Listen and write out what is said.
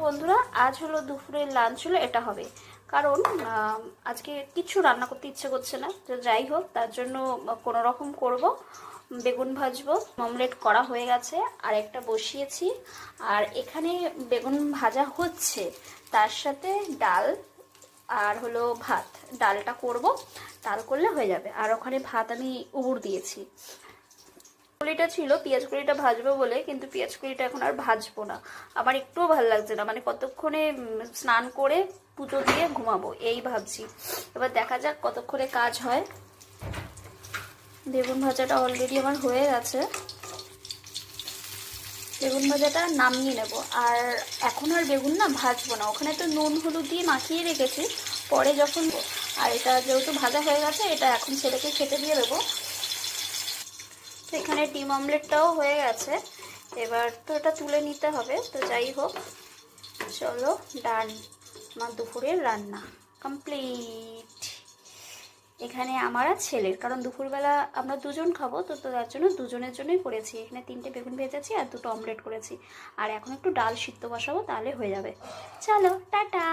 বন্ধুরা, আজ হলো দুপুরের লাঞ্চ হলো এটা হবে। কারণ আজকে কিছু রান্না করতে ইচ্ছে করছে না, তো যাই হোক তার জন্য কোনো রকম করব। বেগুন ভাজবো, অমলেট করা হয়ে গেছে, আর একটা বসিয়েছি। আর এখানে বেগুন ভাজা হচ্ছে, তার সাথে ডাল আর হলো ভাত। ডালটা করব, ডাল করলে হয়ে যাবে। আর ওখানে ভাত আমি উবুর দিয়েছি। কলিটা ছিল পেঁয়াজ কলিটা ভাজবো বলে, কিন্তু পেঁয়াজ কলিটা এখন আর ভাজবো না। আমার একটুও ভালো লাগছে না, মানে কতক্ষণে স্নান করে পুজো দিয়ে ঘুমাবো এই ভাবছি। এবার দেখা যাক কতক্ষণে কাজ হয়। বেগুন ভাজাটা অলরেডি আমার হয়ে গেছে। বেগুন ভাজাটা নামিয়ে নেব। আর এখন আর বেগুন না ভাজবো না, ওখানে তো নুন হলুদ দিয়ে মাখিয়ে রেখেছি, পরে যখন। আর এটা যেহেতু ভাজা হয়ে গেছে, এটা এখন ছেলেকে খেতে দিয়ে দেবো। তো এখানে ডিম অমলেটটাও হয়ে গেছে, এবার তো এটা তুলে নিতে হবে। তো যাই হোক, চলো ডান, আমার দুপুরের রান্না কমপ্লিট। এখানে আমার আর ছেলের, কারণ দুপুরবেলা আমরা দুজন খাবো, তো তার জন্য দুজনের জন্যই করেছি। এখানে 3টে বেগুন ভেজেছি আর 2টো অমলেট করেছি। আর এখন একটু ডাল সিদ্ধ বসাবো, তাহলে হয়ে যাবে। চলো টাটা।